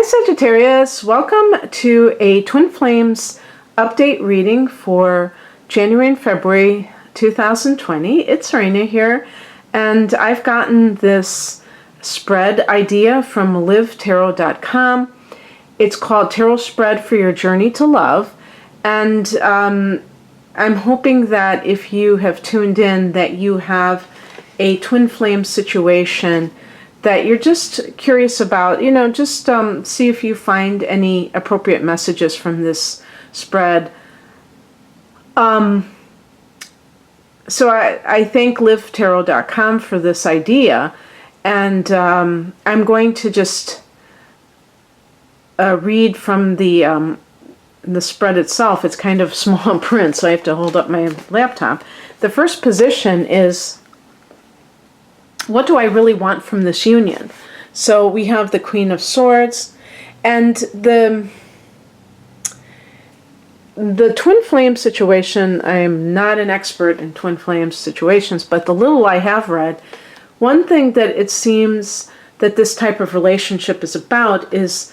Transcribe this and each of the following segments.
Sagittarius, welcome to a Twin Flames update reading for January and February 2020. It's Serena here, and I've gotten this spread idea from livetarot.com. It's called Tarot Spread for Your Journey to Love, and I'm hoping that if you have tuned in that you have a twin flame situation that you're just curious about, just see if you find any appropriate messages from this spread. So I thank livetarot.com for this idea, and I'm going to just read from the spread itself. It's kind of small print, so I have to hold up my laptop. The first position is, what do I really want from this union? So we have the Queen of Swords, and the twin flame situation. I'm not an expert in twin flame situations, but the little I have read, one thing that it seems that this type of relationship is about is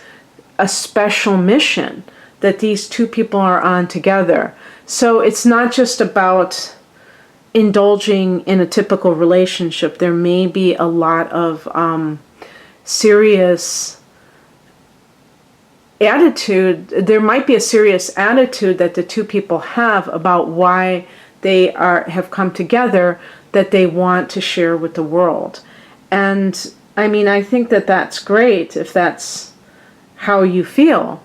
a special mission that these two people are on together. So it's not just about indulging in a typical relationship. There may be a lot of serious attitude. There might be a serious attitude that the two people have about why they have come together, that they want to share with the world. And I mean, I think that that's great if that's how you feel.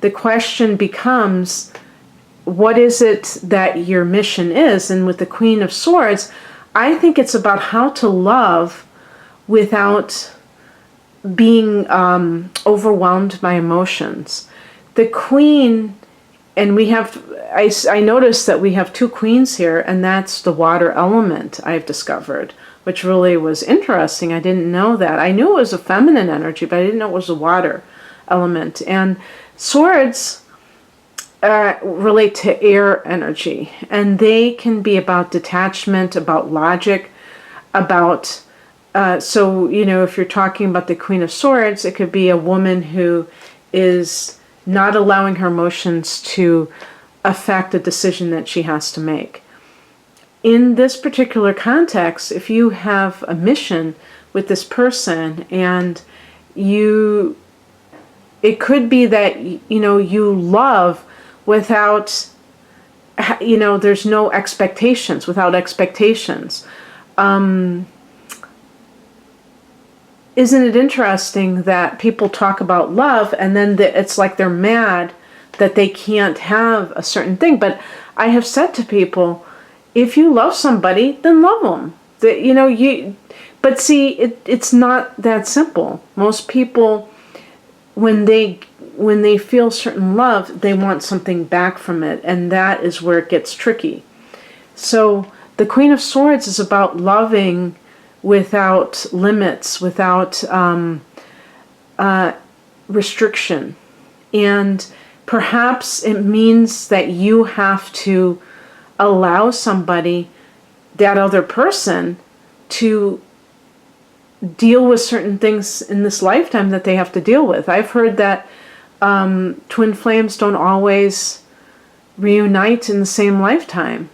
The question becomes, what is it that your mission is? And with the Queen of Swords, I think it's about how to love without being overwhelmed by emotions. The Queen, and I noticed that we have two queens here, and that's the water element, I've discovered, which really was interesting. I didn't know that. I knew it was a feminine energy, but I didn't know it was a water element. And swords relate to air energy, and they can be about detachment, about logic, about so if you're talking about the Queen of Swords, it could be a woman who is not allowing her emotions to affect a decision that she has to make. In this particular context, if you have a mission with this person, and it could be that you love without, there's no expectations, without expectations. Isn't it interesting that people talk about love and then it's like they're mad that they can't have a certain thing? But I have said to people, if you love somebody, then love them. But see, it's not that simple. Most people, when they feel certain love, they want something back from it, and that is where it gets tricky. So the Queen of Swords is about loving without limits, without restriction. And perhaps it means that you have to allow somebody, that other person, to deal with certain things in this lifetime that they have to deal with. I've heard that twin flames don't always reunite in the same lifetime.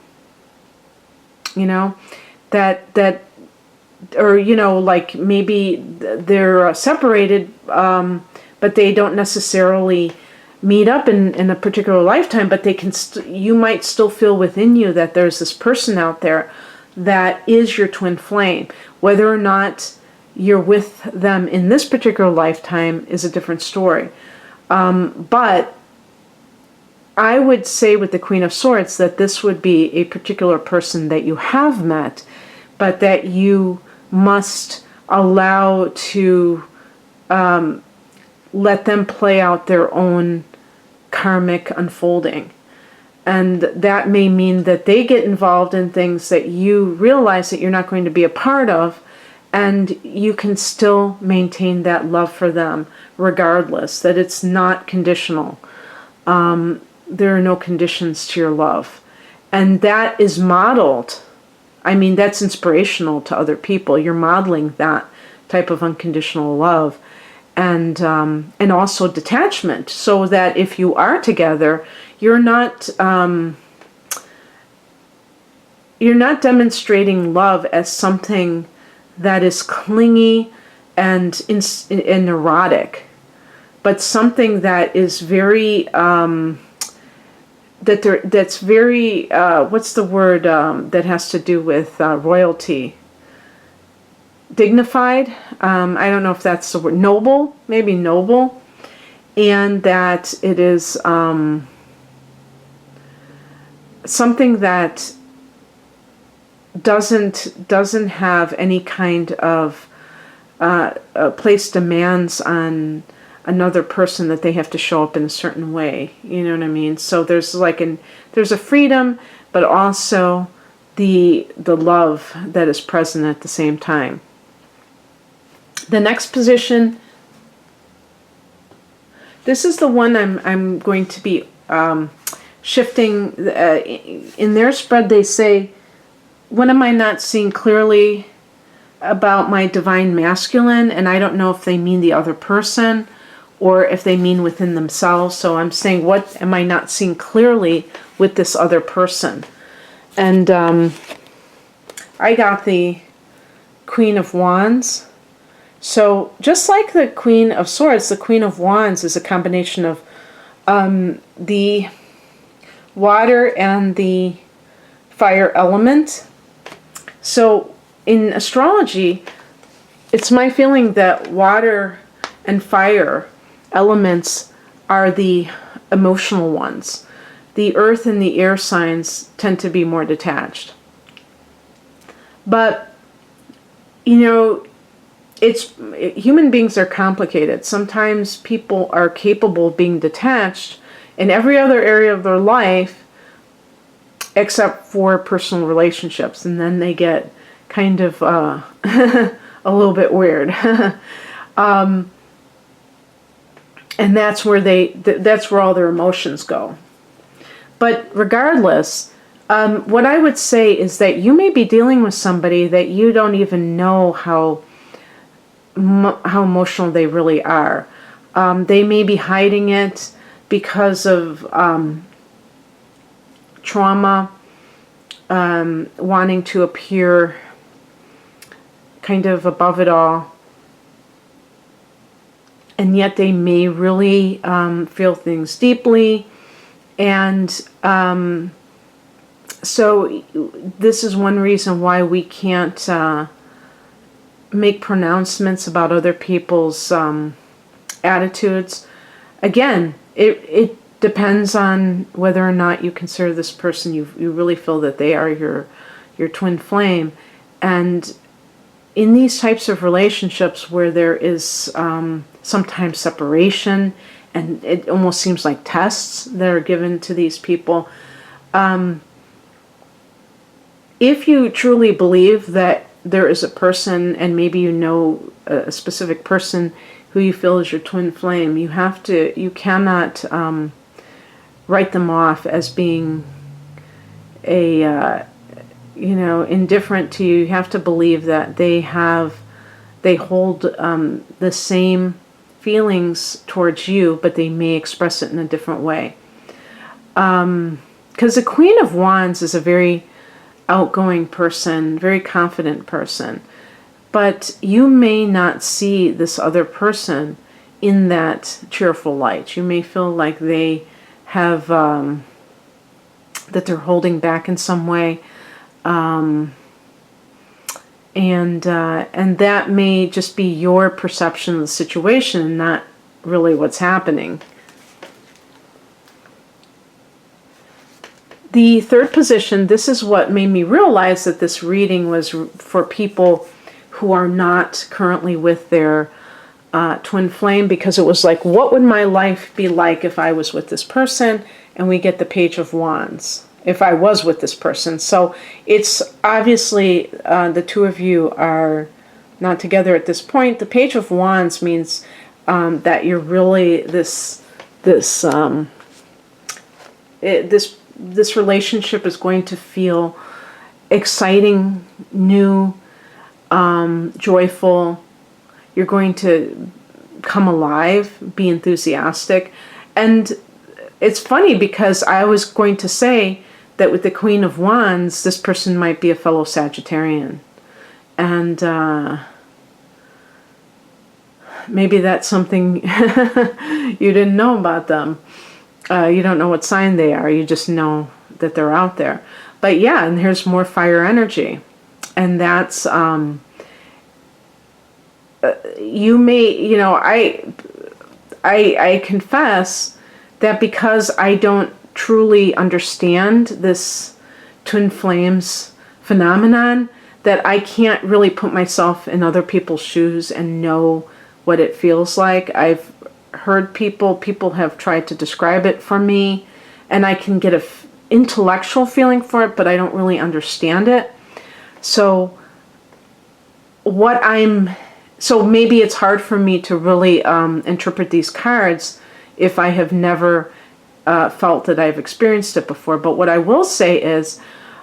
Like maybe they're separated, but they don't necessarily meet up in a particular lifetime, but they can. You might still feel within you that there's this person out there that is your twin flame. Whether or not you're with them in this particular lifetime is a different story. But I would say with the Queen of Swords that this would be a particular person that you have met, but that you must allow to let them play out their own karmic unfolding. And that may mean that they get involved in things that you realize that you're not going to be a part of, and you can still maintain that love for them regardless, that it's not conditional. There are no conditions to your love. And that is modeled. I mean, that's inspirational to other people. You're modeling that type of unconditional love. and also detachment, so that if you are together, you're not demonstrating love as something that is clingy and neurotic, but something that is very that's very what's the word that has to do with royalty? Dignified. I don't know if that's the word. Noble, maybe noble, and that it is something that doesn't have any kind of place demands on another person that they have to show up in a certain way. You know what I mean? So there's there's a freedom, but also the love that is present at the same time. The next position, this is the one I'm going to be shifting. In their spread, they say, what am I not seeing clearly about my divine masculine? And I don't know if they mean the other person or if they mean within themselves. So I'm saying, what am I not seeing clearly with this other person? And I got the Queen of Wands. So just like the Queen of Swords, the Queen of Wands is a combination of the water and the fire element. So in astrology, it's my feeling that water and fire elements are the emotional ones. The earth and the air signs tend to be more detached. But, you know, human beings are complicated. Sometimes people are capable of being detached in every other area of their life except for personal relationships, and then they get kind of a little bit weird. And that's where that's where all their emotions go. But regardless, what I would say is that you may be dealing with somebody that you don't even know how emotional they really are. They may be hiding it because of trauma, wanting to appear kind of above it all. And yet they may really feel things deeply. And so this is one reason why we can't make pronouncements about other people's attitudes. Again, it depends on whether or not you consider this person, you really feel that they are your twin flame. And in these types of relationships where there is sometimes separation, and it almost seems like tests that are given to these people, if you truly believe that there is a person, and maybe you know a specific person who you feel is your twin flame, you cannot write them off as being indifferent to you. You have to believe that they hold the same feelings towards you, but they may express it in a different way. Because the Queen of Wands is a very outgoing person, very confident person, but you may not see this other person in that cheerful light. You may feel like they have that they're holding back in some way, and that may just be your perception of the situation and not really what's happening. The third position, this is what made me realize that this reading was for people who are not currently with their twin flame, because it was like, what would my life be like if I was with this person? And we get the Page of Wands, if I was with this person. So it's obviously the two of you are not together at this point. The Page of Wands means that you're really this relationship is going to feel exciting, new, joyful. You're going to come alive, be enthusiastic. And it's funny because I was going to say that with the Queen of Wands, this person might be a fellow Sagittarian. And maybe that's something you didn't know about them. You don't know what sign they are. You just know that they're out there. But yeah, and here's more fire energy. And that's, you may, you know, I confess that because I don't truly understand this twin flames phenomenon, that I can't really put myself in other people's shoes and know what it feels like. I've heard people have tried to describe it for me, and I can get an intellectual feeling for it, but I don't really understand it. So maybe it's hard for me to really interpret these cards if I have never felt that I've experienced it before. But what I will say is,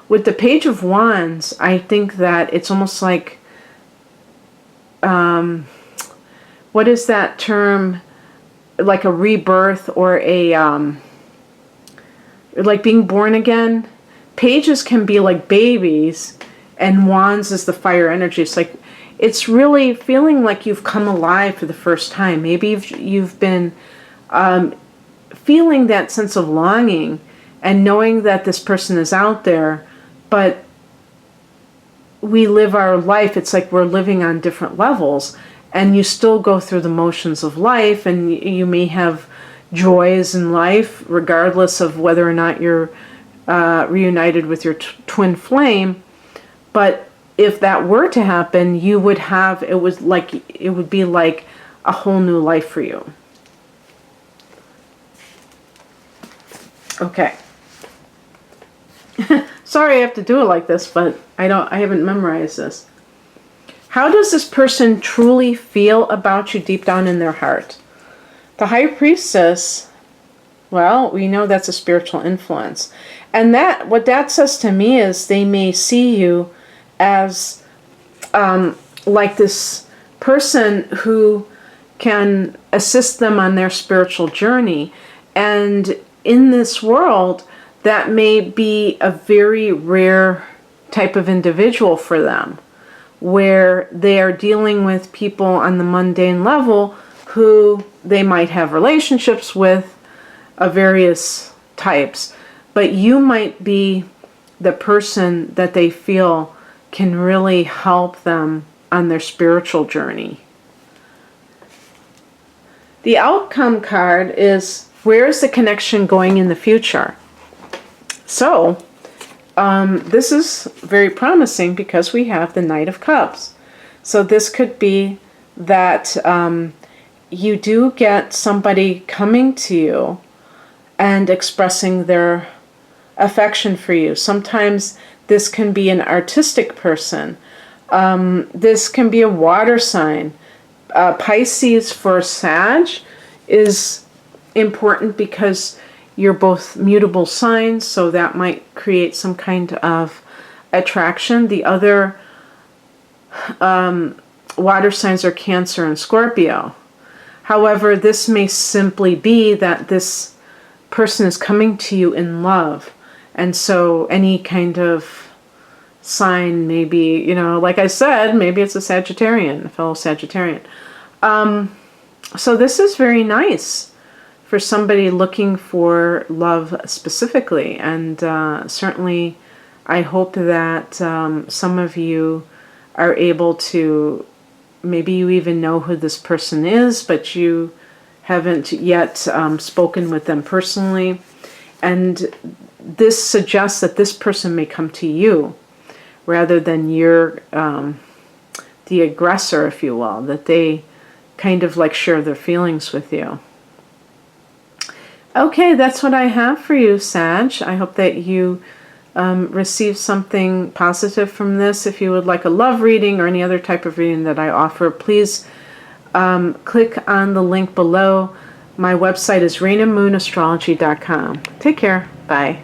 with the Page of Wands, I think that it's almost like, what is that term? Like a rebirth, or a, like being born again. Pages can be like babies, and Wands is the fire energy. It's like, it's really feeling like you've come alive for the first time. Maybe you've been feeling that sense of longing and knowing that this person is out there, but we live our life, it's like we're living on different levels, and you still go through the motions of life, and you may have joys in life regardless of whether or not you're reunited with your twin flame. But if that were to happen, you would have, it would be like a whole new life for you. Okay. Sorry I have to do it like this, but I haven't memorized this. How does this person truly feel about you deep down in their heart? The High Priestess, well, we know that's a spiritual influence. And what that says to me is they may see you as like this person who can assist them on their spiritual journey. And in this world, that may be a very rare type of individual for them, where they are dealing with people on the mundane level who they might have relationships with of various types. But you might be the person that they feel can really help them on their spiritual journey. The outcome card is, where is the connection going in the future? So, this is very promising because we have the Knight of Cups. So this could be that you do get somebody coming to you and expressing their affection for you. Sometimes this can be an artistic person. This can be a water sign. Pisces for Sag is important because you're both mutable signs, so that might create some kind of attraction. The other water signs are Cancer and Scorpio. However, this may simply be that this person is coming to you in love. And so any kind of sign, maybe, you know, like I said, maybe it's a Sagittarian, a fellow Sagittarian. So this is very nice for somebody looking for love specifically. And certainly I hope that some of you are able to, maybe you even know who this person is, but you haven't yet spoken with them personally. And this suggests that this person may come to you rather than you're the aggressor, if you will, that they kind of like share their feelings with you. Okay, that's what I have for you, Sag. I hope that you receive something positive from this. If you would like a love reading or any other type of reading that I offer, please click on the link below. My website is rainandmoonastrology.com. Take care. Bye.